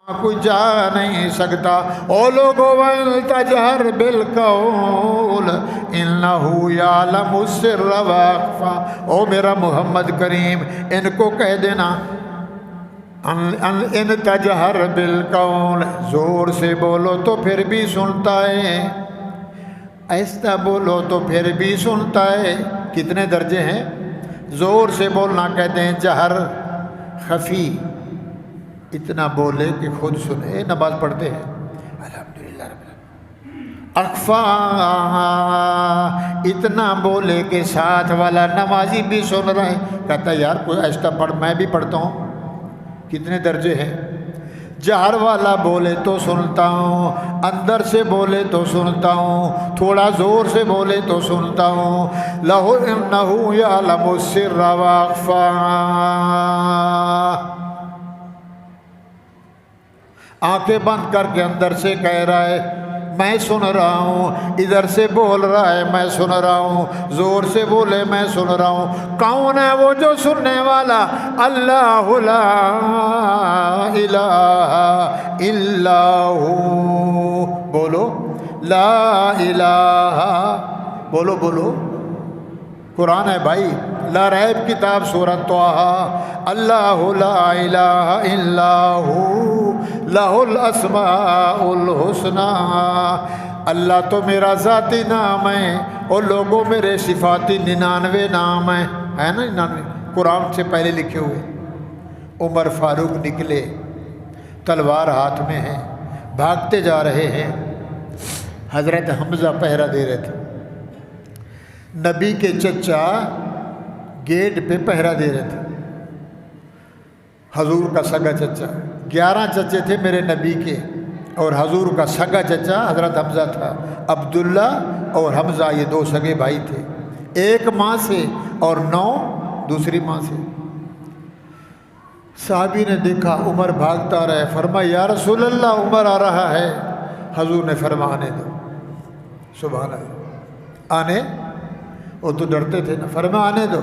کوئی جا نہیں سکتا۔ او لوگو وَإِن تَجْهَرْ بِالْقَوْلِ إِنَّهُ يَعْلَمُ السِّرَّ وَأَخْفَى۔ او میرا محمد کریم ان کو کہہ دینا ان تجہر بالقول، زور سے بولو تو پھر بھی سنتا ہے، ایسا بولو تو پھر بھی سنتا ہے۔ کتنے درجے ہیں؟ زور سے بولنا کہتے ہیں جہر، خفی اتنا بولے کہ خود سنے، نماز پڑھتے ہیں الحمدللہ رب العالمین۔ اخفا اتنا بولے کہ ساتھ والا نمازی بھی سن رہا ہے، کہتا ہے یار کوئی ایسا پڑھ، میں بھی پڑھتا ہوں۔ کتنے درجے ہیں؟ جہر والا بولے تو سنتا ہوں، اندر سے بولے تو سنتا ہوں، تھوڑا زور سے بولے تو سنتا ہوں۔ لَهُ إِنَّهُ يَعْلَمُ السِّرَّ وَأَخْفَى، آنکھیں بند کر کے اندر سے کہہ رہا ہے میں سن رہا ہوں، ادھر سے بول رہا ہے میں سن رہا ہوں، زور سے بولے میں سن رہا ہوں۔ کون ہے وہ جو سننے والا؟ اللہ لا الہ الا ہو، بولو لا الہ، بولو بولو، قرآن ہے بھائی، لا ریب کتاب سورۃ طٰہٰ۔ اللہ لا الہ الا ہو لہ الاسماء الحسنی، اللہ تو میرا ذاتی نام ہے اور لوگوں میرے صفاتی 99 نام ہیں، ہے نا 99 قرآن سے پہلے لکھے ہوئے۔ عمر فاروق نکلے، تلوار ہاتھ میں ہے، بھاگتے جا رہے ہیں، حضرت حمزہ پہرا دے رہے تھے، نبی کے چچا گیٹ پہ پہرا دے رہے تھے، حضور کا سگا چچا۔ 11 چچے تھے میرے نبی کے، اور حضور کا سگا چچا حضرت حمزہ تھا۔ عبداللہ اور حمزہ یہ 2 سگے بھائی تھے، ایک ماں سے اور 9 دوسری ماں سے۔ صحابی نے دیکھا عمر بھاگتا رہے، فرمایا یا رسول اللہ عمر آ رہا ہے۔ حضور نے فرمایا آنے دو، سبحان اللہ، آنے، وہ تو ڈرتے تھے نا، فرمایا آنے دو۔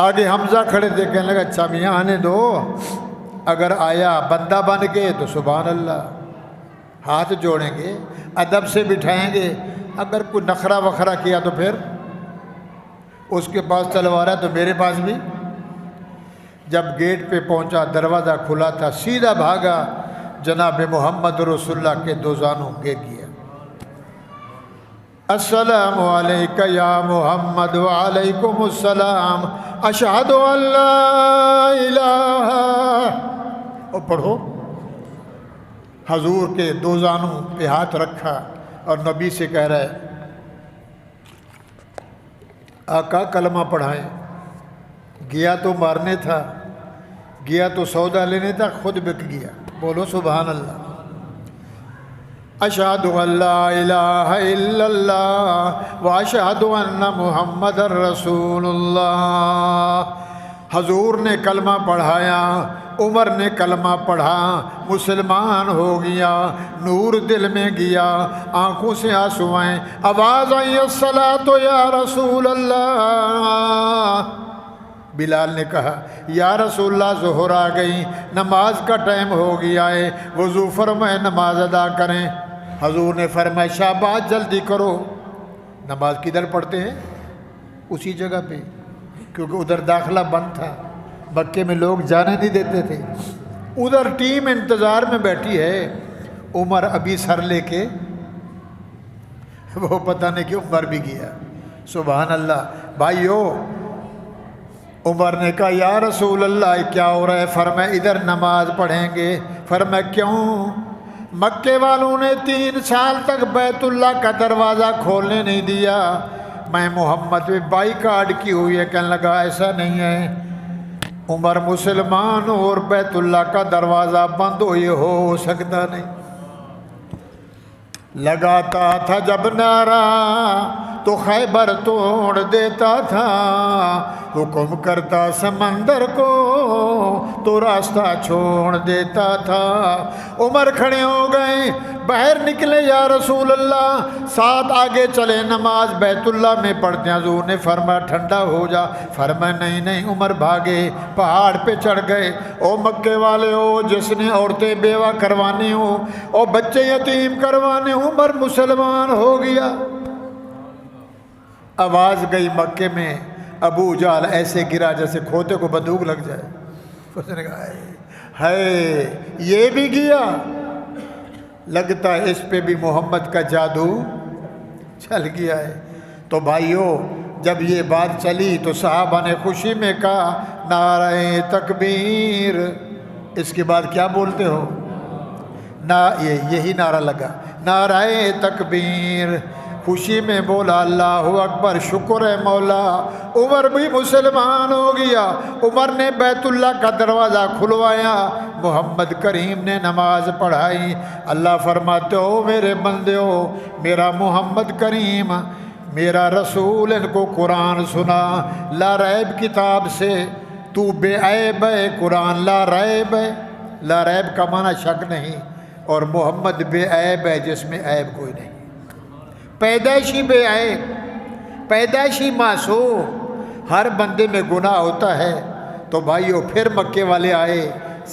آگے حمزہ کھڑے تھے، کہنے لگا اچھا میاں آنے دو، اگر آیا بندہ بن کے تو سبحان اللہ، ہاتھ جوڑیں گے، ادب سے بٹھائیں گے، اگر کوئی نخرہ وخرہ کیا تو پھر اس کے پاس تلوار ہے تو میرے پاس بھی۔ جب گیٹ پہ پہنچا، دروازہ کھلا تھا، سیدھا بھاگا، جناب محمد رسول اللہ کے 2 زانوں گر گیا۔ السلام علیکہ یا محمد وعلیکم السلام، اشہد ان لا الہ، اور پڑھو۔ حضور کے 2 زانوں پہ ہاتھ رکھا اور نبی سے کہہ رہا ہے آقا کلمہ پڑھائیں۔ گیا تو مارنے تھا، گیا تو سودا لینے تھا، خود بک گیا، بولو سبحان اللہ۔ اشہد ان لا الہ الا اللہ واشہد ان محمد رسول اللہ۔ حضور نے کلمہ پڑھایا، عمر نے کلمہ پڑھا، مسلمان ہو گیا، نور دل میں گیا، آنکھوں سے آنسو آئے، آواز آئی الصلاۃ یا رسول اللہ۔ بلال نے کہا یا رسول اللہ ظہر آ گئی، نماز کا ٹائم ہو گیا ہے، وضو فرمائے نماز ادا کریں۔ حضور نے فرمایا شاباش جلدی کرو۔ نماز کدھر پڑھتے ہیں؟ اسی جگہ پہ، کیونکہ ادھر داخلہ بند تھا، مکے میں لوگ جانے نہیں دیتے تھے۔ ادھر ٹیم انتظار میں بیٹھی ہے، عمر ابھی سر لے کے، وہ پتہ نہیں کہ عمر بھی گیا، سبحان اللہ۔ بھائیو، عمر نے کہا یا رسول اللہ کیا ہو رہا ہے؟ فرمایا ادھر نماز پڑھیں گے۔ فرمایا کیوں؟ مکے والوں نے 3 سال تک بیت اللہ کا دروازہ کھولنے نہیں دیا، میں محمد پہ بائیکاٹ کی ہوئی ہے۔ کہنے لگا ایسا نہیں ہے، عمر مسلمان اور بیت اللہ کا دروازہ بند ہو سکتا نہیں۔ لگاتا تھا جب نعرہ تو خیبر توڑ دیتا تھا، حکم کرتا سمندر کو تو راستہ چھوڑ دیتا تھا۔ عمر کھڑے ہو گئے، باہر نکلے یا رسول اللہ، ساتھ آگے چلے، نماز بیت اللہ میں پڑھتے ہیں۔ حضور نے فرمایا ٹھنڈا ہو جا، فرمایا نہیں نہیں۔ عمر بھاگے، پہاڑ پہ چڑھ گئے۔ او مکے والے ہو، جس نے عورتیں بیوہ کروانے ہو اور بچے یتیم کروانے، عمر مسلمان ہو گیا۔ آواز گئی مکے میں، ابو جہل ایسے گرا جیسے کھوتے کو بندوق لگ جائے۔ اس نے کہا ہے یہ بھی گیا، لگتا ہے اس پہ بھی محمد کا جادو چل گیا ہے۔ تو بھائیو جب یہ بات چلی تو صحابہ نے خوشی میں کہا نعرہ تکبیر۔ اس کے بعد کیا بولتے ہو؟ یہی نعرہ لگا، نعرہ تکبیر۔ خوشی میں بولا اللہ اکبر، شکر ہے مولا۔ عمر بھی مسلمان ہو گیا۔ عمر نے بیت اللہ کا دروازہ کھلوایا، محمد کریم نے نماز پڑھائی۔ اللہ فرماتے ہو میرے بندے ہو، میرا محمد کریم میرا رسول ان کو قرآن سنا، لا ریب کتاب سے، تو بے عیب ہے، قرآن لا ریب ہے۔ لا ریب کا معنی شک نہیں، اور محمد بے عیب ہے جس میں عیب کوئی نہیں، پیدائشی بے عیب، پیدائشی معصوم۔ ہر بندے میں گناہ ہوتا ہے۔ تو بھائیو پھر مکے والے آئے،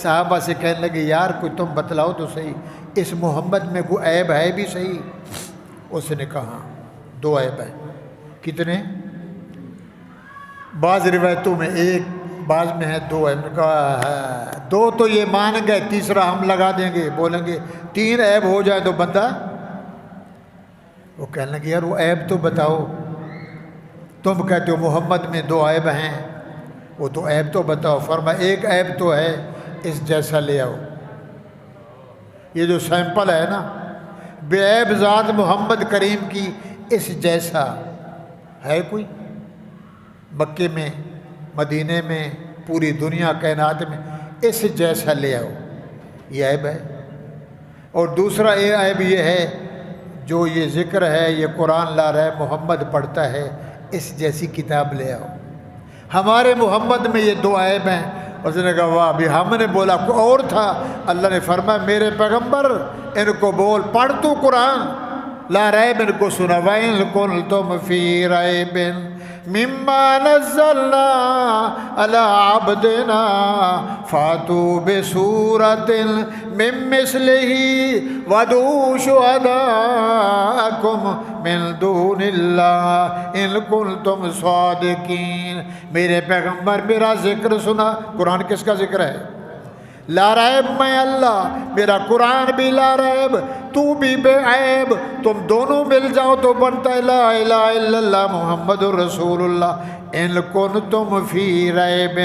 صحابہ سے کہنے لگے یار کوئی تم بتلاؤ تو صحیح، اس محمد میں کوئی عیب ہے بھی صحیح؟ اس نے کہا 2 عیب ہیں۔ کتنے؟ بعض روایتوں میں 1، بعض میں ہے 2 عیب۔ نے کہا 2 تو یہ مان گئے، تیسرا ہم لگا دیں گے، بولیں گے 3 عیب ہو جائے تو بندہ۔ وہ کہنے لگے یار وہ عیب تو بتاؤ، تم کہتے ہو محمد میں 2 عیب ہیں، وہ تو عیب تو بتاؤ۔ فرمایا 1 عیب تو ہے، اس جیسا لے آؤ۔ یہ جو سیمپل ہے نا، بے عیب ذات محمد کریم کی اس جیسا ہے کوئی؟ مکے میں، مدینے میں، پوری دنیا کائنات میں اس جیسا لے آؤ، یہ عیب ہے۔ اور دوسرا یہ عیب یہ ہے جو یہ ذکر ہے، یہ قرآن لا رہا ہے، محمد پڑھتا ہے، اس جیسی کتاب لے آؤ۔ ہمارے محمد میں یہ 2 عیب ہیں۔ اس نے کہا واہ، ابھی ہم نے بولا کوئی اور تھا۔ اللہ نے فرمایا میرے پیغمبر ان کو بول، پڑھ تو قرآن لا ریب ان کو سنا، وَإِن كُنتُمْ فِي رَيْبٍ مِّمَّا نَزَّلْنَا عَلَىٰ عَبْدِنَا فَأْتُوا بِسُورَةٍ مِّن مِّثْلِهِ وَادْعُوا شُهَدَاءَكُم مِّن دُونِ اللَّهِ إِن كُنتُمْ صَادِقِينَ۔ میرے پیغمبر میرا ذکر سنا۔ قرآن کس کا ذکر ہے؟ لا ریب میں اللہ، میرا قرآن بھی لا ریب، تو بھی بے عیب، تم دونوں مل جاؤ تو بنتا ہے لا الہ الا اللہ محمد الرسول اللہ۔ ان کنتم فی ریب،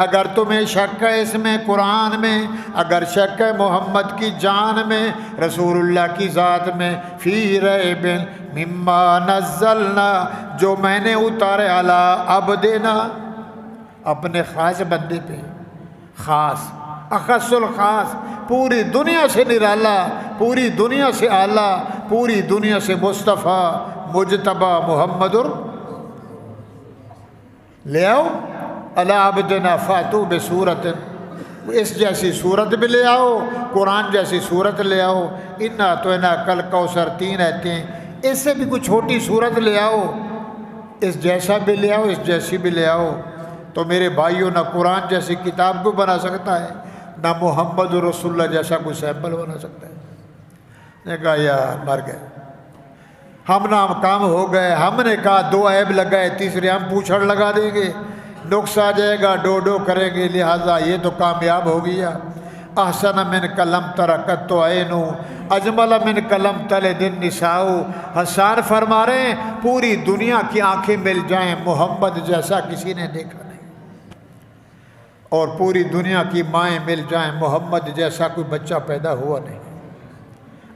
اگر تمہیں شک ہے اس میں قرآن میں، اگر شک ہے محمد کی جان میں، رسول اللہ کی ذات میں، فی ریب مما نزلنا، جو میں نے اتارے علی عبدنا، اپنے خاص بندے پہ، خاص اخص الخاص، پوری دنیا سے نرالا، پوری دنیا سے اعلیٰ، پوری دنیا سے مصطفیٰ مجتبی محمد لے آؤ علی عبدنا فاتو بصورت، اس جیسی صورت بھی لے آؤ، قرآن جیسی صورت لے آؤ۔ انا تو انا کل کوثر 3 آیتیں ہیں، اس سے بھی کوئی چھوٹی صورت لے آؤ، اس جیسا بھی لے آؤ، اس جیسی بھی لے آؤ۔ تو میرے بھائیوں، نہ قرآن جیسی کتاب کو بنا سکتا ہے، نہ محمد رسول اللہ جیسا کوئی سیمپل بنا سکتا ہے۔ نے کہا یار مر گئے، ہم ناکام ہو گئے۔ ہم نے کہا 2 عیب لگائے، تیسرے ہم پوچھڑ لگا دیں گے، نقص آ جائے گا، ڈو کریں گے، لہٰذا یہ تو کامیاب ہو گیا۔ احسن من کلم ترکت عین اجمل من کلم تلد النساء۔ حسان فرما رہے ہیں پوری دنیا کی آنکھیں مل جائیں، محمد جیسا کسی نے دیکھا نہیں، اور پوری دنیا کی مائیں مل جائیں، محمد جیسا کوئی بچہ پیدا ہوا نہیں۔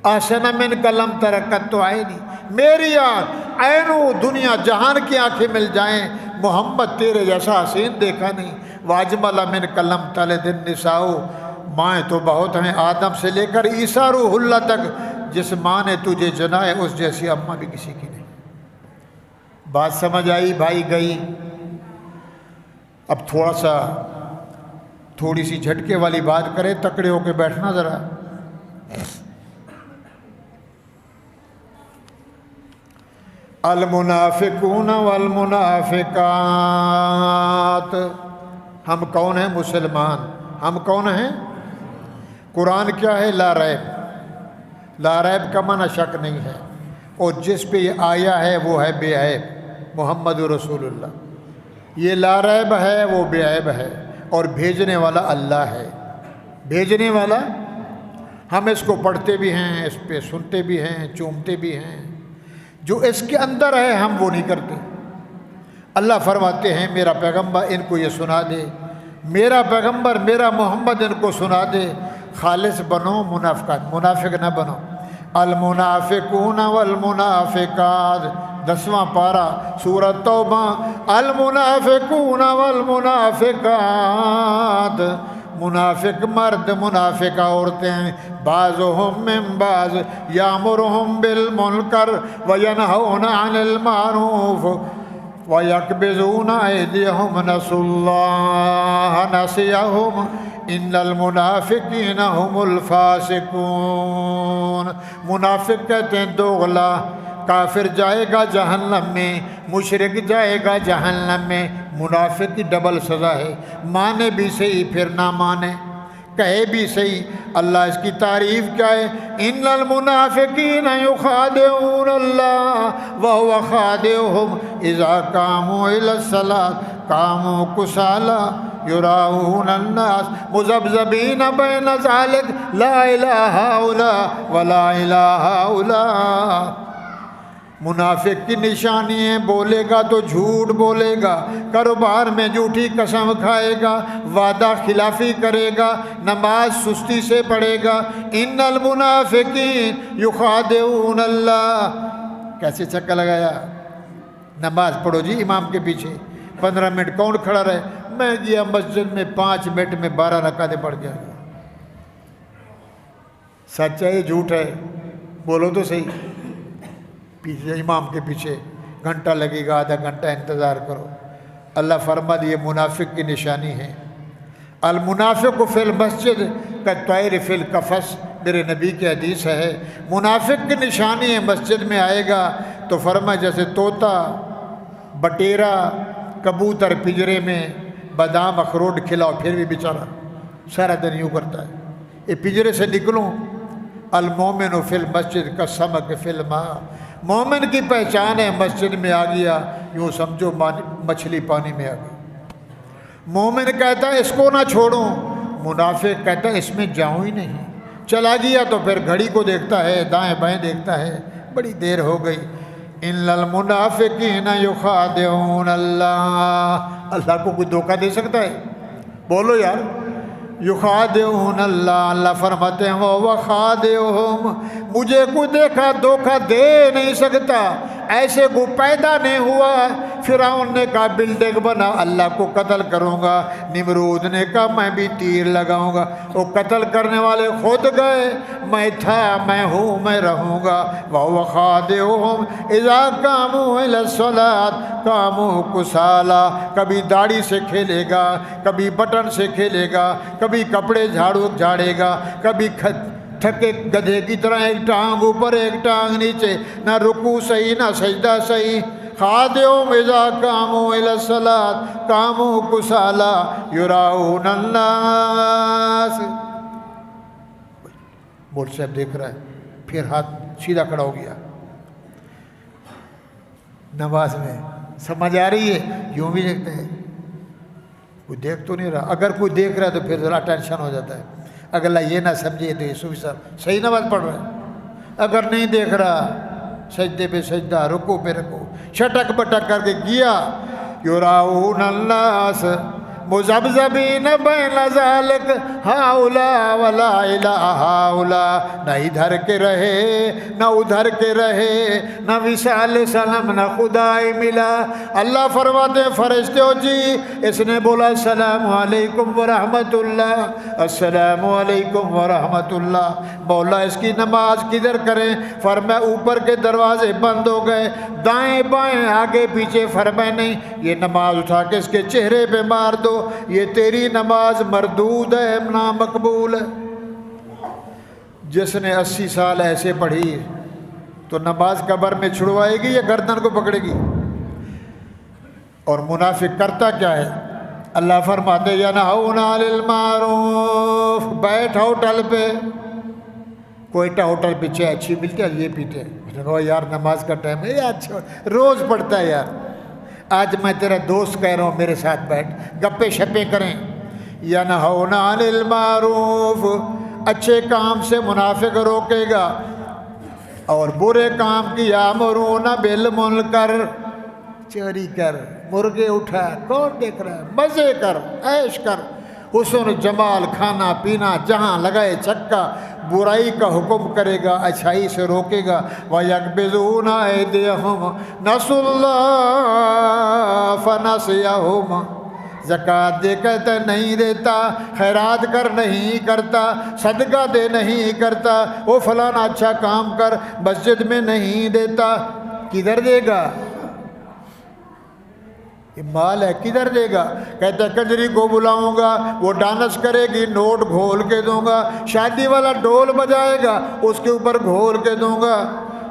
احسن من کلم ترکت عینی، میری آنکھ عینو، دنیا جہان کی آنکھیں مل جائیں، محمد تیرے جیسا حسین دیکھا نہیں۔ واجمل من کلم تلد النساء، مائیں تو بہت ہیں، آدم سے لے کر عیسیٰ روح اللہ تک، جس ماں نے تجھے جنا ہے اس جیسی اماں بھی کسی کی نہیں۔ بات سمجھ آئی بھائی؟ گئی۔ اب تھوڑی سی جھٹکے والی بات کرے، تکڑے ہو کے بیٹھنا ذرا۔ المنافقون والمنافقات، ہم کون ہیں؟ مسلمان۔ ہم کون ہیں؟ قرآن کیا ہے؟ لا ریب۔ لا ریب کا معنی شک نہیں ہے، اور جس پہ یہ آیا ہے وہ ہے بے عیب، محمد رسول اللہ۔ یہ لا ریب ہے، وہ بے عیب ہے، اور بھیجنے والا اللہ ہے۔ بھیجنے والا، ہم اس کو پڑھتے بھی ہیں، اس پہ سنتے بھی ہیں، چومتے بھی ہیں، جو اس کے اندر ہے ہم وہ نہیں کرتے۔ اللہ فرماتے ہیں میرا پیغمبر ان کو یہ سنا دے، میرا پیغمبر میرا محمد ان کو سنا دے، خالص بنو، منافقات منافق نہ بنو۔ المنافقون والمنافقات، 10واں پارہ سورۃ توبہ۔ المنافقون والمنافقات، منافق مرد منافق عورتیں، بعضهم من بعض یامرهم بالمنکر وینہون عن المعروف وَيَقْبِضُونَ أَيْدِيَهُمْ نَسُوا اللَّهَ نَسِيَهُمْ إِنَّ الْمُنَافِقِينَ هُمُ الْفَاسِقُونَ۔ منافق کہتے ہیں دوغلا، کافر جائے گا جہنم میں، مشرک جائے گا جہنم میں۔ منافق کی ڈبل سزا ہے، مانے بھی صحیح پھر نہ مانے، کہے بھی صحیح۔ اللہ اس کی تعریف کیا ہے؟ ان المنافقین یخادعون اللہ وهو خادعهم اذا قاموا الى الصلاة قاموا کسالى یراؤون الناس مذبذبین بین ذلک لا الہ ہؤلاء ولا الہ ہؤلاء۔ منافق کی نشانی ہے، بولے گا تو جھوٹ بولے گا، کاروبار میں جھوٹی قسم کھائے گا، وعدہ خلافی کرے گا، نماز سستی سے پڑھے گا۔ ان المنافقین یخادعون اللہ، کیسے چکا لگایا؟ نماز پڑھو جی امام کے پیچھے، 15 منٹ کون کھڑا رہے؟ میں گیا مسجد میں 5 منٹ میں 12 رکعتیں پڑھ گیا۔ سچ ہے یہ جھوٹ ہے؟ بولو تو صحیح۔ پیچھے امام کے پیچھے گھنٹہ لگے گا، آدھا گھنٹہ انتظار کرو۔ اللہ فرما دیے منافق کی نشانی ہے، المنافق فی المسجد کالطیر فی القفص، میرے نبی کی حدیث ہے۔ منافق کی نشانی ہے، مسجد میں آئے گا تو فرما جیسے طوطا، بٹیرا، کبوتر پنجرے میں، بادام اخروٹ کھلاؤ پھر بھی بیچارہ سارا دن یوں کرتا ہے۔ یہ پنجرے سے نکلوں، المومن فی المسجد کالسمک فی الماء، مومن کی پہچان ہے مسجد میں آ گیا یوں سمجھو مچھلی پانی میں آ گئی۔ مومن کہتا ہے اس کو نہ چھوڑوں، منافق کہتا ہے اس میں جاؤں ہی نہیں، چلا گیا تو پھر گھڑی کو دیکھتا ہے، دائیں بائیں دیکھتا ہے، بڑی دیر ہو گئی۔ ان المنافقین یخادعون اللہ، اللہ کو کوئی دھوکہ دے سکتا ہے؟ بولو یار، یخادعون اللہ، اللہ فرماتے ہیں وہ خادعہم، مجھے کوئی دیکھا دھوکہ دے نہیں سکتا، ایسے کو پیدا نہیں ہوا۔ فرعون نے کہا بلڈنگ بنا اللہ کو قتل کروں گا، نمرود نے کہا میں بھی تیر لگاؤں گا، وہ قتل کرنے والے خود گئے، میں تھا، میں ہوں، میں رہوں گا۔ وَهُوَ خَادِعُهُمْ إِذَا قَامُوا إِلَى الصَّلَاةِ قَامُوا كُسَالَىٰ، کبھی داڑھی سے کھیلے گا، کبھی بٹن سے کھیلے گا، کبھی کپڑے جھاڑے گا، کبھی تھکے گدھے کی طرح ایک ٹانگ اوپر ایک ٹانگ نیچے، نہ رکوع صحیح نہ سجدہ صحیح۔ خادعهم اذا قاموا الى الصلاة قاموا كسالى يراؤون الناس۔ مول صاحب دیکھ رہا ہے، پھر ہاتھ سیدھا کھڑا ہو گیا نماز میں، سمجھ آ رہی ہے؟ یوں بھی دیکھتے ہیں، کوئی دیکھ تو نہیں رہا، اگر کوئی دیکھ رہا ہے تو پھر ذرا ٹینشن ہو جاتا ہے، اگر اللہ یہ نہ سمجھے تو یہ صوفی صاحب صحیح نماز پڑھ رہا ہے، اگر نہیں دیکھ رہا سجدے پہ سجدہ، رکوع پہ رکوع، چھٹک بٹک کر کے کیا۔ یراؤون الناس، مذبذبین بین ذالک ہاؤلا ولا الہ ہاؤلا، نہ ادھر کے رہے نہ ادھر کے رہے، نہ وصال سلام نہ خدائی ملا۔ اللہ فرماتے ہیں فرشتوں جی، اس نے بولا السلام علیکم ورحمت اللہ، السلام علیکم ورحمت اللہ، مولا اس کی نماز کدھر کریں؟ فرمایا اوپر کے دروازے بند ہو گئے، دائیں بائیں آگے پیچھے، فرمایا نہیں، یہ نماز اٹھا کے اس کے چہرے پہ مار دو، یہ تیری نماز مردود ہے، نامقبول ہے۔ جس نے 80 سال ایسے پڑھی تو نماز قبر میں چھڑوائے گی یا گردن کو پکڑے گی؟ اور منافق کرتا کیا ہے؟ اللہ فرماتے ینہون عن المعروف، بیٹھ ہوٹل پہ، کوئٹہ ہوٹل پہ چائے اچھی ملتی ہے، یہ پیتے ہیں، میں نے کہا یار نماز کا ٹائم ہے، اچھا روز پڑھتا ہے یار، آج میں تیرا دوست کہہ رہا ہوں میرے ساتھ بیٹھ، گپے شپے کریں۔ ینہون عن المعروف، اچھے کام سے منافق روکے گا، اور برے کام کی یامرون بالمنکر، چوری کر، مرغے اٹھا، کون دیکھ رہا ہے، مزے کر، عیش کر، حسن جمال، کھانا پینا، جہاں لگائے چھکا، برائی کا حکم کرے گا، اچھائی سے روکے گا۔ وَيَقْبِضُونَ أَيْدِيَهُمْ نَسُوا اللَّهَ فَنَسِيَهُمْ، زکوٰۃ دے کہتا نہیں دیتا، خیرات کر نہیں کرتا، صدقہ دے نہیں کرتا، وہ فلانا اچھا کام کر مسجد میں نہیں دیتا، کدھر دے گا؟ یہ مال ہے، کدھر دے گا؟ کہتا ہے کنجری کو بلاؤں گا، وہ ڈانس کرے گی، نوٹ گھول کے دوں گا، شادی والا ڈھول بجائے گا، اس کے اوپر گھول کے دوں گا،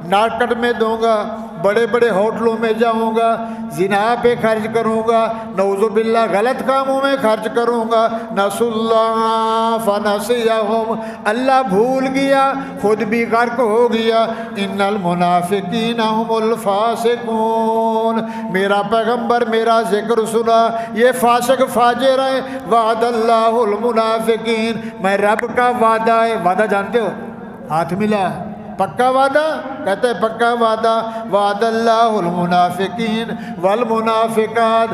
ناٹکٹ میں دوں گا، بڑے بڑے ہوٹلوں میں جاؤں گا، زنا پہ خرچ کروں گا، نعوذ باللہ غلط کاموں میں خرچ کروں گا۔ نسوا اللہ فنسیہم، اللہ بھول گیا، خود بھی غرق ہو گیا۔ ان المنافقین هم الفاسقون، میرا پیغمبر میرا ذکر سنا، یہ فاسق فاجر ہے۔ وعد اللہ المنافقین، میں رب کا وعدہ ہے، وعدہ جانتے ہو؟ ہاتھ ملا، پکا وعدہ، کہتے ہیں پکا وعدہ۔ وعد اللہ المنافقین والمنافقات،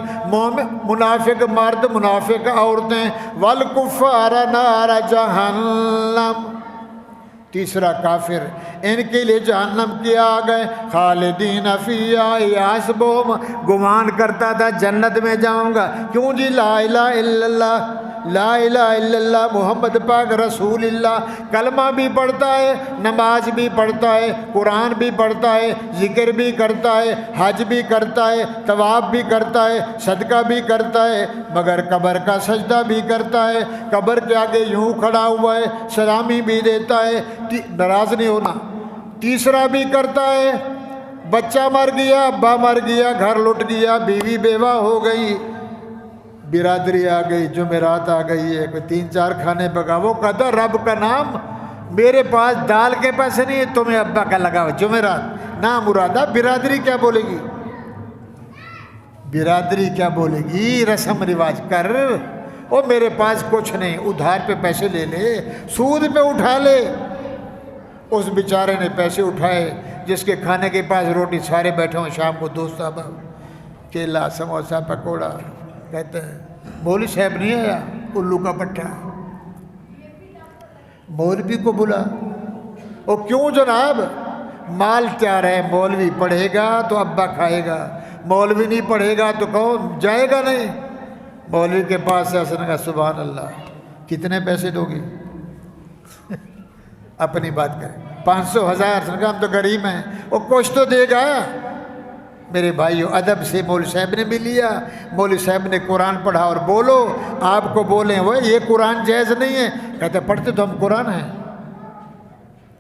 منافق مرد منافق عورتیں، والکفار نار جہنم، تیسرا کافر، ان کے لیے جہنم کی آگ ہے، خالدین فیہا یحسبہم، گمان کرتا تھا جنت میں جاؤں گا، کیوں جی؟ لا الہ الا اللہ، لا الہ الا اللہ محمد پاک رسول اللہ، کلمہ بھی پڑھتا ہے، نماز بھی پڑھتا ہے، قرآن بھی پڑھتا ہے، ذکر بھی کرتا ہے، حج بھی کرتا ہے، طواف بھی کرتا ہے، صدقہ بھی کرتا ہے، مگر قبر کا سجدہ بھی کرتا ہے، قبر کے آگے یوں کھڑا ہوا ہے، سلامی بھی دیتا ہے، ناراض نہیں ہونا۔ تیسرا بھی کرتا ہے، بچہ مر گیا، ابا مر گیا، گھر لٹ گیا، بیوی بیوہ ہو گئی، برادری آ گئی، جمعرات آ گئی ہے، کوئی 3-4 کھانے پکا، وہ کہتا رب کا نام، میرے پاس دال کے پیسے نہیں، تمہیں ابا کا لگا، جمعرات نام مرادہ، برادری کیا بولے گی؟ برادری کیا بولے گی؟ رسم رواج کر، وہ میرے پاس کچھ نہیں، ادھار پہ پیسے لے لے، سود پہ اٹھا لے۔ اس بیچارے نے پیسے اٹھائے، جس کے کھانے کے پاس روٹی، سارے بیٹھے ہوں، شام کو دوست صاحب کیلا سموسا پکوڑا، کہتے ہیں مولوی صاحب نہیں آیا، الو کا پٹھا، مولوی کو بلا، وہ کیوں جناب؟ مال تیار ہے، مولوی پڑھے گا تو ابا کھائے گا، مولوی نہیں پڑھے گا تو کون جائے گا؟ نہیں، مولوی کے پاس سے حسن کا سبحان اللہ، کتنے پیسے دو گے؟ اپنی بات کریں، 500 1000، سن کا ہم تو غریب ہیں، وہ کچھ تو دے گا۔ میرے بھائیو، ادب سے مولوی صاحب نے بھی لیا، مولوی صاحب نے قرآن پڑھا، اور بولو، آپ کو بولیں وہ یہ قرآن جائز نہیں ہے، کہتے پڑھتے تو ہم قرآن ہیں،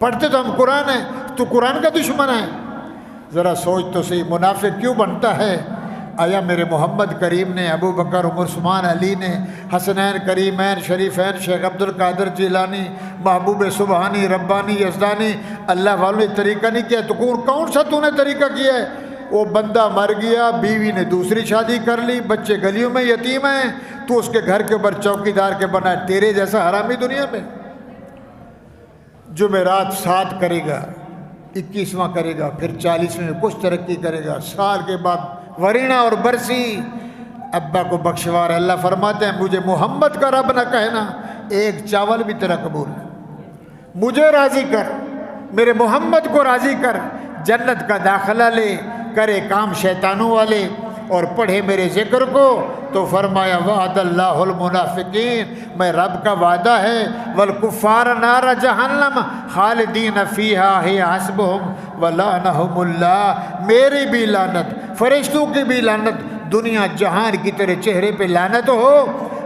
پڑھتے تو ہم قرآن ہیں، تو قرآن کا دشمن ہے۔ ذرا سوچ تو صحیح، منافق کیوں بنتا ہے؟ آیا میرے محمد کریم نے، ابو بکر، عمر، عثمان، علی نے، حسنین کریمین شریفین، شیخ عبد القادر جیلانی، محبوب سبحانی، ربانی، یزدانی، اللہ والوں نے طریقہ نہیں کیا، تو کون سا تو نے طریقہ کیا ہے؟ وہ بندہ مر گیا، بیوی نے دوسری شادی کر لی، بچے گلیوں میں یتیم ہیں، تو اس کے گھر کے اوپر چوکیدار کے بنا ہے، تیرے جیسا حرامی دنیا میں۔ جمعرات 7 کرے گا، 21واں کرے گا، پھر 40ویں میں کچھ ترقی کرے گا، سال کے بعد ورینا اور برسی، ابا کو بخشوار اللہ فرماتے ہیں مجھے محمد کا رب نہ کہنا، ایک چاول بھی تیرا قبول ہے، مجھے راضی کر، میرے محمد کو راضی کر، جنت کا داخلہ لے، کرے کام شیطانوں والے اور پڑھے میرے ذکر کو۔ تو فرمایا وعد اللہ المنافقین، میں رب کا وعدہ ہے، والکفار نار جہنم خالدین فیہا ہی حسبہم ولعنہم اللہ، میری بھی لعنت، فرشتوں کی بھی لعنت، دنیا جہان کی تیرے چہرے پہ لعنت ہو،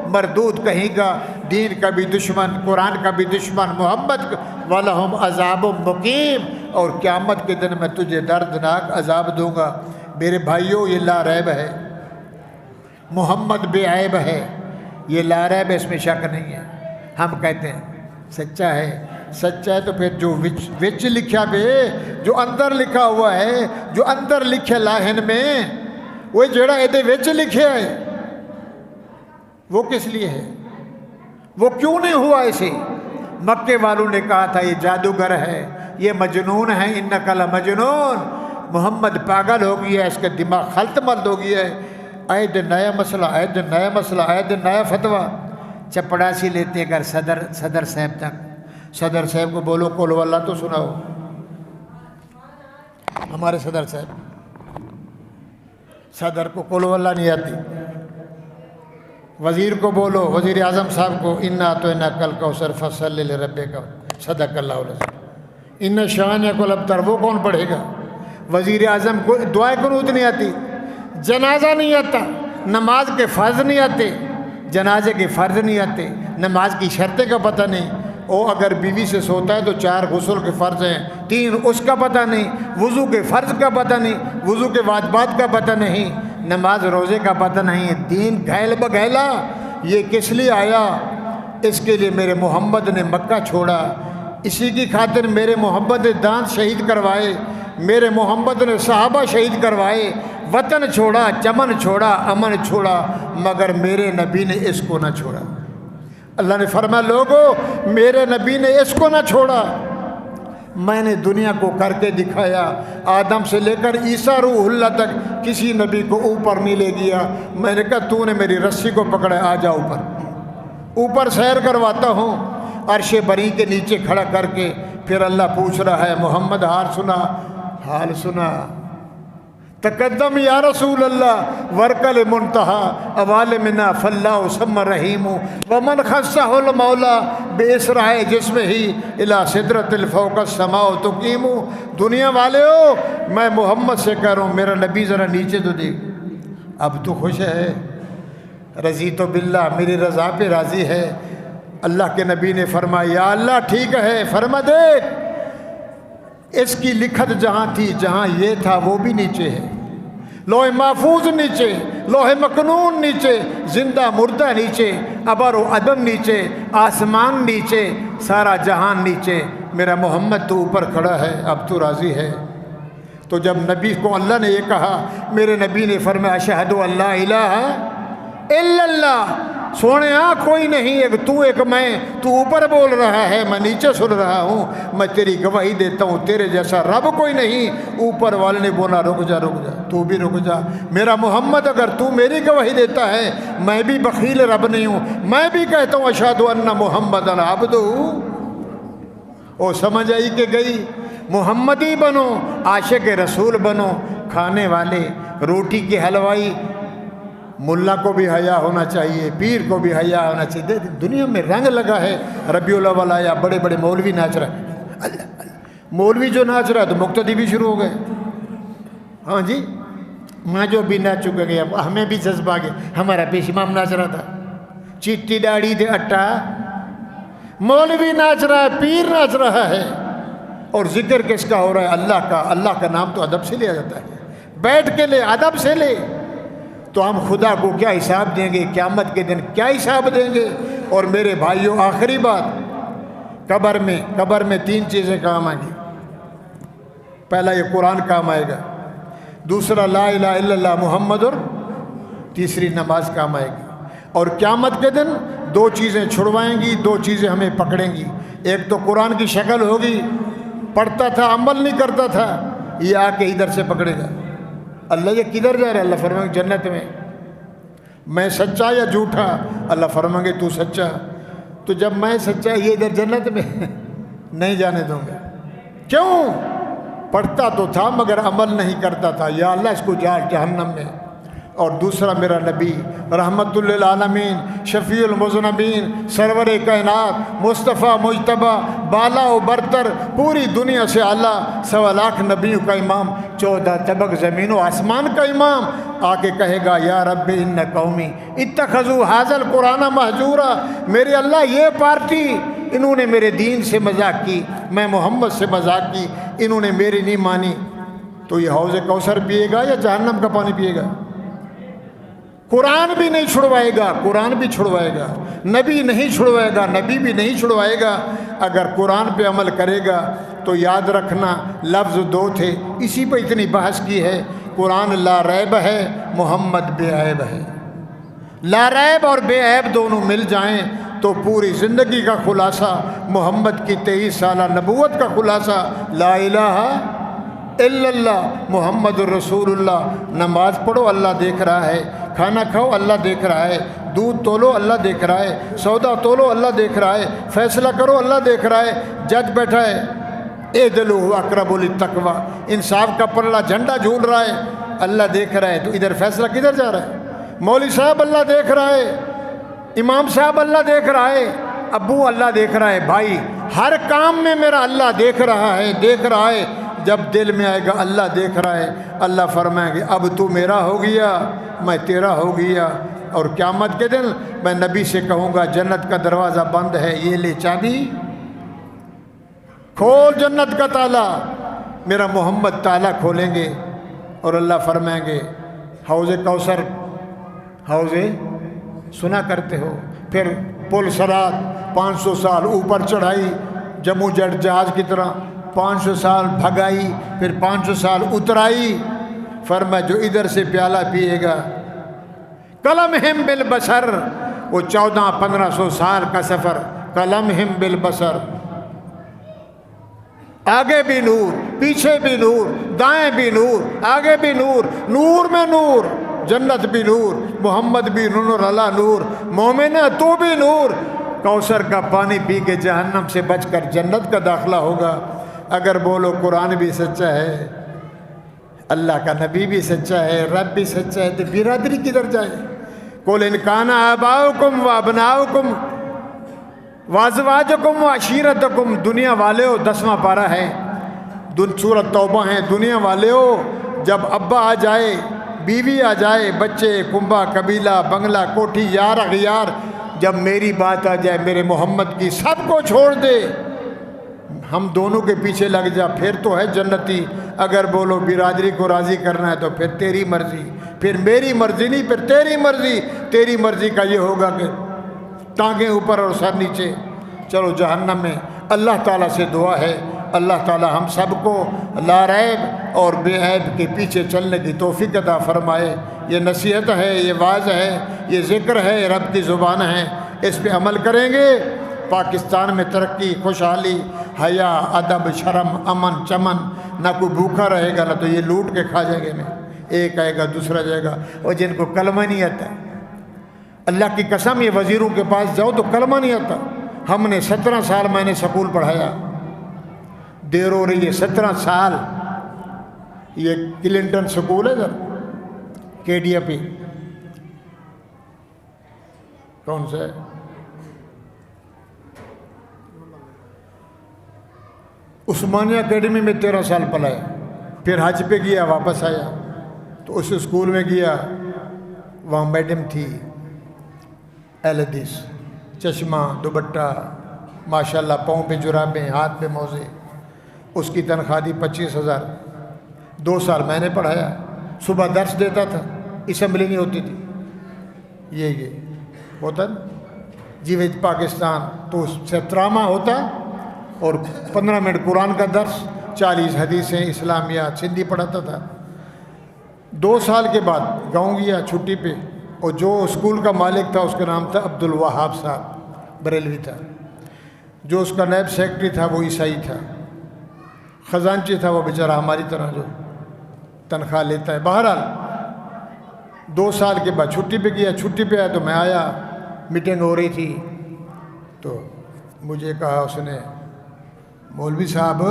مردود کہیں گا، دین کا بھی دشمن، قرآن کا بھی دشمن، محمد وَلَهُمْ عَذَابٌ مُقِيمٌ، اور قیامت کے دن میں تجھے دردناک عذاب دوں گا۔ میرے بھائیوں یہ لا ریب ہے، محمد بے عیب ہے، یہ لا ریب ہے، اس میں شک نہیں ہے۔ ہم کہتے ہیں سچا ہے، سچا ہے تو پھر جو وچ لکھا بے، جو اندر لکھا ہوا ہے، جو اندر لکھے لاہن میں، وہ جڑا ایدے وچ لکھے ہے وہ کس لیے ہے؟ وہ کیوں نہیں ہوا ایسے؟ مکے والوں نے کہا تھا یہ جادوگر ہے، یہ مجنون ہے، انکا لمجنون، محمد پاگل ہو گیا ہے، اس کا دماغ خلط ملد ہو گیا ہے، آئے دن نیا مسئلہ، آئے دن نیا مسئلہ، آئے دن نیا فتویٰ۔ چپڑاسی لیتے اگر صدر صاحب تک، صدر صاحب کو بولو قل ہو اللہ تو سناؤ، ہمارے صدر صاحب، صدر کو قل ہو اللہ نہیں آتی، وزیر کو بولو، وزیر اعظم صاحب کو انا اعطیناک کل کوثر فصلی لربک صدق اللہ العظیم، ان شانئک الابتر، وہ کون پڑھے گا؟ وزیر اعظم کو دعائے قنوت نہیں آتی، جنازہ نہیں آتا، نماز کے فرض نہیں آتے، جنازے کے فرض نہیں آتے، نماز کی شرطیں کا پتہ نہیں، او اگر بیوی سے سوتا ہے تو 4 غسل کے فرض ہیں، 3 اس کا پتہ نہیں، وضو کے فرض کا پتہ نہیں، وضو کے واجبات کا پتہ نہیں، نماز روزے کا پتہ نہیں، دین گھیل بگھیلا۔ یہ کس لیے آیا؟ اس کے لیے میرے محمد نے مکہ چھوڑا، اسی کی خاطر میرے محمد نے دانت شہید کروائے، میرے محمد نے صحابہ شہید کروائے، وطن چھوڑا، چمن چھوڑا، امن چھوڑا، مگر میرے نبی نے اس کو نہ چھوڑا۔ اللہ نے فرمایا لوگو میرے نبی نے اس کو نہ چھوڑا، میں نے دنیا کو کر کے دکھایا، آدم سے لے کر عیسیٰ روح اللہ تک کسی نبی کو اوپر نہیں لے گیا۔ میں نے کہا تو نے میری رسی کو پکڑا، آ جا اوپر سیر کرواتا ہوں، عرش بری کے نیچے کھڑا کر کے۔ پھر اللہ پوچھ رہا ہے محمد حال سنا، تقدم یا رسول اللہ ورکل منتہا اوالمنا فاللہ ثم رحیم ومن خصہ المولا باسرائے جسم ہی الی صدرۃ الفوق السماء تقیم۔ دنیا والے ہو میں محمد سے کہہ رہا ہوں میرا نبی ذرا نیچے تو دیکھ، اب تو خوش ہے، رضیت باللہ، میری رضا پہ راضی ہے۔ اللہ کے نبی نے فرمایا یا اللہ ٹھیک ہے، فرما دیکھ اس کی لکھت جہاں تھی، جہاں یہ تھا وہ بھی نیچے ہے، لوح محفوظ نیچے، لوح مکنون نیچے، زندہ مردہ نیچے، ابر و عدم نیچے، آسمان نیچے، سارا جہان نیچے، میرا محمد تو اوپر کھڑا ہے، اب تو راضی ہے۔ تو جب نبی کو اللہ نے یہ کہا، میرے نبی نے فرمایا اشہد ان لا الہ الا اللہ، سونے کوئی نہیں، ایک تو ایک میں، تو اوپر بول رہا ہے میں نیچے سن رہا ہوں، میں تیری گواہی دیتا ہوں تیرے جیسا رب کوئی نہیں۔ اوپر والے نے بولا رک جا تو بھی رک جا، میرا محمد اگر تو میری گواہی دیتا ہے، میں بھی بخیل رب نہیں ہوں، میں بھی کہتا ہوں اشہد ان محمدً عبدہ۔ او سمجھ آئی کہ گئی؟ محمدی بنو، عاشق رسول بنو، کھانے والے روٹی کے حلوائی، ملا کو بھی حیا ہونا چاہیے، پیر کو بھی حیا ہونا چاہیے۔ دنیا میں رنگ لگا ہے، ربیع الاول آیا، بڑے بڑے مولوی ناچ رہے ہیں، اللہ اللہ، مولوی جو ناچ رہا ہے تو مقتدی بھی شروع ہو گئے۔ ہاں جی، میں جو بھی ناچ چکے گیا ہمیں بھی جذبہ گیا، ہمارا پیش امام ناچ رہا تھا، چٹی داڑھی دے اٹا، مولوی ناچ رہا ہے، پیر ناچ رہا ہے، اور ذکر کس کا ہو رہا ہے؟ اللہ کا۔ اللہ کا نام تو ادب سے لیا جاتا ہے، بیٹھ کے لے، ادب سے لے۔ تو ہم خدا کو کیا حساب دیں گے؟ قیامت کے دن کیا حساب دیں گے؟ اور میرے بھائیوں آخری بات، قبر میں 3 چیزیں کام آئیں گی۔ پہلا یہ قرآن کام آئے گا، دوسرا لا الہ الا اللہ محمد، اور تیسری نماز کام آئے گی۔ اور قیامت کے دن 2 چیزیں چھڑوائیں گی، 2 چیزیں ہمیں پکڑیں گی۔ ایک تو قرآن کی شکل ہوگی، پڑھتا تھا عمل نہیں کرتا تھا، یہ آ کے ادھر سے پکڑے گا، اللہ یہ کدھر جا رہا ہے؟ اللہ فرمائے جنت میں۔ میں سچا یا جھوٹا؟ اللہ فرمائیں گے تو سچا۔ تو جب میں سچا، یہ ادھر جنت میں نہیں جانے دوں گا۔ کیوں؟ پڑھتا تو تھا مگر عمل نہیں کرتا تھا، یا اللہ اس کو جال جہنم میں۔ اور دوسرا میرا نبی رحمت للعالمین، شفیع المذنبین، سرور کائنات، مصطفیٰ مجتبیٰ، بالا و برتر، پوری دنیا سے اعلیٰ، 1.25 نبیوں کا امام، 14 طبق زمین و آسمان کا امام، آ کے کہے گا یا رب ان قومی اتخذوا ھذا القرآن مہجورا، میرے اللہ یہ پارٹی انہوں نے میرے دین سے مذاق کی، میں محمد سے مذاق کی، انہوں نے میری نہیں مانی، تو یہ حوض کوثر پیے گا یا جہنم کا پانی پیے گا؟ قرآن بھی نہیں چھڑوائے گا، قرآن بھی چھڑوائے گا، نبی نہیں چھڑوائے گا، نبی بھی نہیں چھڑوائے گا۔ اگر قرآن پہ عمل کرے گا تو یاد رکھنا لفظ 2 تھے، اسی پہ اتنی بحث کی ہے۔ قرآن لا ریب ہے، محمد بے عیب ہے۔ لا ریب اور بے عیب دونوں مل جائیں تو پوری زندگی کا خلاصہ، محمد کی 23 سالہ نبوت کا خلاصہ، لا الہ الا اللہ محمد الرسول اللہ۔ نماز پڑھو اللہ دیکھ رہا ہے، کھانا کھاؤ اللہ دیکھ رہا ہے، دودھ تولو اللہ دیکھ رہا ہے، سودا تولو اللہ دیکھ رہا ہے، فیصلہ کرو اللہ دیکھ رہا ہے، جج بیٹھا ہے اعدلوا اقرب للتقوی، انصاف کا پلڑا جھنڈا جھول رہا ہے، اللہ دیکھ رہا ہے، تو ادھر فیصلہ کدھر جا رہا ہے؟ مولوی صاحب اللہ دیکھ رہا ہے، امام صاحب اللہ دیکھ رہا ہے، ابو اللہ دیکھ رہا ہے، بھائی ہر کام میں میرا اللہ دیکھ رہا ہے، دیکھ رہا ہے۔ جب دل میں آئے گا اللہ دیکھ رہا ہے، اللہ فرمائیں گے اب تو میرا ہو گیا، میں تیرا ہو گیا، اور قیامت کے دن میں نبی سے کہوں گا جنت کا دروازہ بند ہے، یہ لے چابی، کھول جنت کا تالا۔ میرا محمد تالا کھولیں گے اور اللہ فرمائیں گے حوض کوثر، حوض سنا کرتے ہو، پھر پل صراط 500 سال اوپر چڑھائی، جموں جٹ جہاز کی طرح 500 سال بھگائی، پھر 500 سال اترائی، فرمایا جو ادھر سے پیالہ پیے گا کلمہم بالبصر، وہ 1400-1500 سال کا سفر، کلمہم بالبصر، آگے بھی نور، پیچھے بھی نور، دائیں بھی نور، آگے بھی نور، نور میں نور، جنت بھی نور، محمد بھی نور علی نور، مومن ہے تو بھی نور۔ کوثر کا پانی پی کے جہنم سے بچ کر جنت کا داخلہ ہوگا۔ اگر بولو قرآن بھی سچا ہے، اللہ کا نبی بھی سچا ہے، رب بھی سچا ہے، تو برادری کدھر جائے؟ قل ان کان آباؤکم و ابناؤکم وازواجکم و عشیرتکم، دنیا والے ہو، 10واں پارہ ہے، سورۃ توبہ ہیں، دنیا والے ہو، جب ابا آ جائے، بیوی آ جائے، بچے، کنبہ، قبیلہ، بنگلہ، کوٹھی، یار اغیار، جب میری بات آ جائے میرے محمد کی، سب کو چھوڑ دے، ہم دونوں کے پیچھے لگ جا، پھر تو ہے جنتی۔ اگر بولو برادری کو راضی کرنا ہے تو پھر تیری مرضی، پھر میری مرضی نہیں، پھر تیری مرضی۔ تیری مرضی کا یہ ہوگا کہ ٹانگیں اوپر اور سر نیچے، چلو جہنم میں۔ اللہ تعالیٰ سے دعا ہے اللہ تعالیٰ ہم سب کو لا ریب اور بے عیب کے پیچھے چلنے کی توفیق عطا فرمائے۔ یہ نصیحت ہے، یہ واعظ ہے، یہ ذکر ہے، رب کی زبان ہے، اس پہ عمل کریں گے، پاکستان میں ترقی، خوشحالی، حیا، ادب، شرم، امن، چمن، نہ کوئی بھوکا رہے گا، نہ تو یہ لوٹ کے کھا جائے گا، میں ایک آئے گا دوسرا جائے گا۔ اور جن کو کلمہ نہیں آتا، اللہ کی قسم، یہ وزیروں کے پاس جاؤ تو کلمہ نہیں آتا۔ ہم نے 17 سال میں نے سکول پڑھایا، دیر ہو رہی ہے 17 سال۔ یہ کلنٹن سکول ہے ادھر KDP، کون سا ہے؟ عثمانیہ اکیڈمی میں 13 سال پڑھایا، پھر حج پہ گیا، واپس آیا تو اس اسکول میں گیا، وہاں میڈم تھی اہل حدیث، چشمہ، دوپٹہ، ماشاءاللہ، پاؤں پہ جرابیں، ہاتھ پہ موزے، اس کی تنخواہ دی 25,000۔ 2 سال میں نے پڑھایا، صبح درس دیتا تھا، اسمبلی نہیں ہوتی تھی، یہ ہوتا جیوت پاکستان، تو اس سے ڈرامہ ہوتا، اور 15 منٹ قرآن کا درس، 40 حدیثیں اسلامیات، سندھی پڑھاتا تھا۔ 2 سال کے بعد گاؤں گیا چھٹی پہ، اور جو اسکول کا مالک تھا اس کا نام تھا عبدالوہاب صاحب، بریلوی تھا، جو اس کا نائب سیکرٹری تھا وہ عیسائی تھا، خزانچی تھا وہ بیچارہ ہماری طرح جو تنخواہ لیتا ہے۔ بہرحال 2 سال کے بعد چھٹی پہ گیا، چھٹی پہ آیا تو میں آیا، میٹنگ ہو رہی تھی تو مجھے کہا اس نے، مولوی صاحب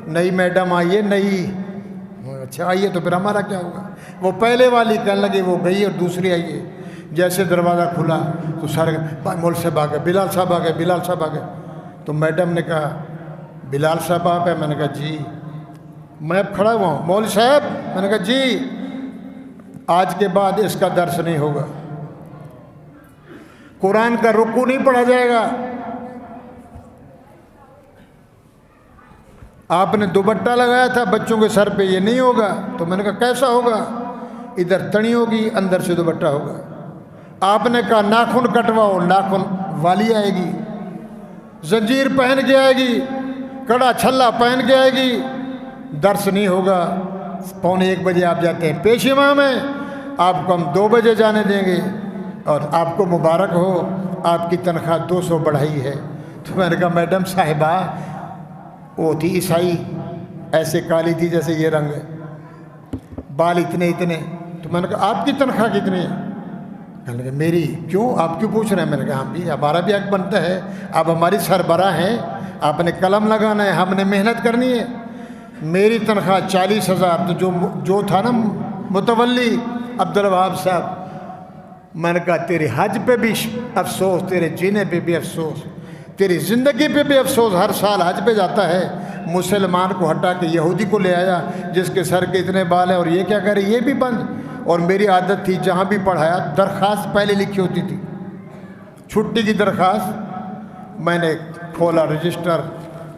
نئی میڈم آئی ہے نئی۔ اچھا آئیے تو پھر ہمارا کیا ہوگا؟ وہ پہلے والی کہنے لگی وہ گئی اور دوسری آئی ہے۔ جیسے دروازہ کھلا تو سارے مول صاحب آ گئے، بلال صاحب آ گئے، بلال صاحب آ گئے۔ تو میڈم نے کہا بلال صاحب آپ ہیں؟ میں نے کہا جی۔ میں اب کھڑا ہوا ہوں، مول صاحب، میں نے کہا جی، آج کے بعد اس کا درس نہیں ہوگا، قرآن کا رکوع نہیں پڑھا جائے گا، آپ نے دوپٹہ لگایا تھا بچوں کے سر پہ، یہ نہیں ہوگا۔ تو میں نے کہا کیسا ہوگا؟ ادھر تڑی ہوگی، اندر سے دوپٹہ ہوگا۔ آپ نے کہا ناخن کٹواؤ، ناخن والی آئے گی، زنجیر پہن کے آئے گی، کڑا چھلا پہن کے آئے گی، درس نہیں ہوگا۔ 1:45 بجے آپ جاتے ہیں پیش امام ہیں، آپ کو ہم 2 بجے جانے دیں گے، اور آپ کو مبارک ہو، آپ کی تنخواہ 200 بڑھائی ہے۔ تو میں نے کہا میڈم صاحبہ، وہ تھی عیسائی، ایسے کالی تھی جیسے یہ رنگ ہے، بال اتنے اتنے۔ تو میں نے کہا آپ کی تنخواہ کتنی ہے؟ کہنے لگے میری؟ کیوں آپ کیوں پوچھ رہے ہیں؟ میں نے کہا ہم بھی، ہمارا بھی حق بنتا ہے، آپ ہماری سربراہ ہیں، آپ نے قلم لگانا ہے، ہم نے محنت کرنی ہے۔ میری تنخواہ 40,000۔ تو جو تھا نا متولی عبدالوہاب صاحب، میں نے کہا تیرے حج پہ بھی افسوس، تیرے جینے پہ بھی افسوس، تیری زندگی پہ بھی افسوس۔ ہر سال حج پہ جاتا ہے، مسلمان کو ہٹا کے یہودی کو لے آیا جس کے سر کے اتنے بال ہیں، اور یہ کیا کرے؟ یہ بھی بند۔ اور میری عادت تھی جہاں بھی پڑھایا درخواست پہلے لکھی ہوتی تھی، چھٹی کی درخواست۔ میں نے کھولا رجسٹر،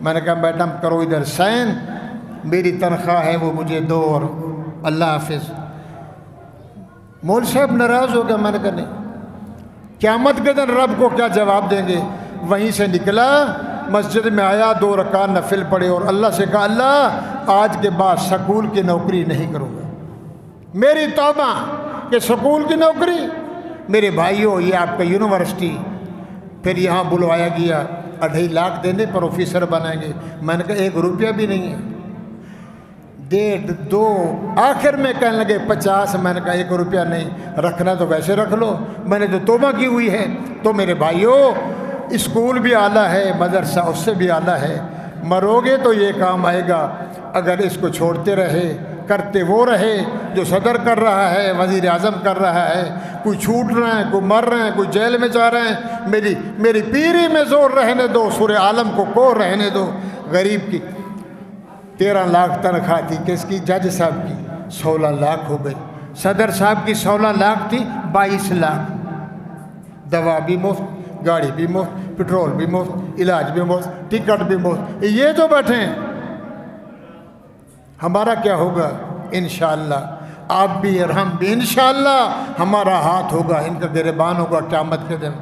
میں نے کہا میڈم کرو ادھر سائن، میری تنخواہ ہے وہ مجھے دو، اور اللہ حافظ۔ مول صاحب ناراض ہو گیا۔ میں نے کہا نہیں، قیامت کے دن رب کو کیا جواب دیں گے؟ وہیں سے نکلا، مسجد میں آیا، 2 رکعت نفل پڑھے، اور اللہ سے کہا اللہ آج کے بعد سکول کی نوکری نہیں کروں گا۔ میری توبہ کہ سکول کی نوکری! میرے بھائیوں، یہ آپ کا یونیورسٹی، پھر یہاں بلوایا گیا، 2.5 لاکھ دینے پر آفیسر بنائیں گے۔ میں نے کہا 1 روپیہ بھی نہیں ہے، 1.5 2، آخر میں کہنے لگے 50۔ میں نے کہا 1 روپیہ نہیں، رکھنا تو ویسے رکھ لو، میں نے تو توبہ کی ہوئی ہے۔ تو میرے بھائیوں، اسکول بھی اعلیٰ ہے، مدرسہ اس سے بھی اعلیٰ ہے، مرو گے تو یہ کام آئے گا۔ اگر اس کو چھوڑتے رہے، کرتے وہ رہے جو صدر کر رہا ہے، وزیر اعظم کر رہا ہے، کوئی چھوٹ رہے ہیں، کوئی مر رہے ہیں، کوئی جیل میں جا رہے ہیں، میری پیری میں زور رہنے دو، سورہ عالم کو رہنے دو۔ غریب کی 13 لاکھ تنخواہ تھی، کس کی؟ جج صاحب کی 16 لاکھ ہو گئی، صدر صاحب کی 16 لاکھ تھی 22 لاکھ، دوا بھی مفت، گاڑی بھی مفت، پٹرول بھی مفت، علاج بھی مفت، ٹکٹ بھی مفت۔ یہ جو بیٹھے ہیں، ہمارا کیا ہوگا؟ انشاءاللہ آپ بھی اور ہم بھی انشاءاللہ ہمارا ہاتھ ہوگا، ان کا گریبان ہوگا قیامت کے دن۔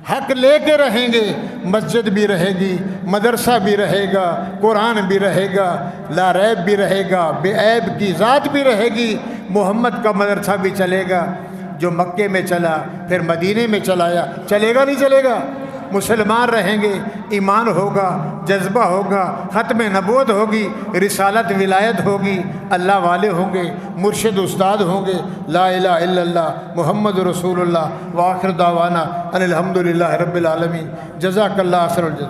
حق لے کے رہیں گے، مسجد بھی رہے گی، مدرسہ بھی رہے گا، قرآن بھی رہے گا، لا ریب بھی رہے گا، بے عیب کی ذات بھی رہے گی، محمد کا مدرسہ بھی چلے گا، جو مکے میں چلا پھر مدینے میں چلایا، چلے گا نہیں چلے گا؟ مسلمان رہیں گے، ایمان ہوگا، جذبہ ہوگا، ختم نبوت ہوگی، رسالت ولایت ہوگی، اللہ والے ہوں گے، مرشد استاد ہوں گے، لا الہ الا اللہ محمد رسول اللہ، وآخر دعوانا ان الحمدللہ رب العالمین۔ جزاک اللہ خیر الجزا۔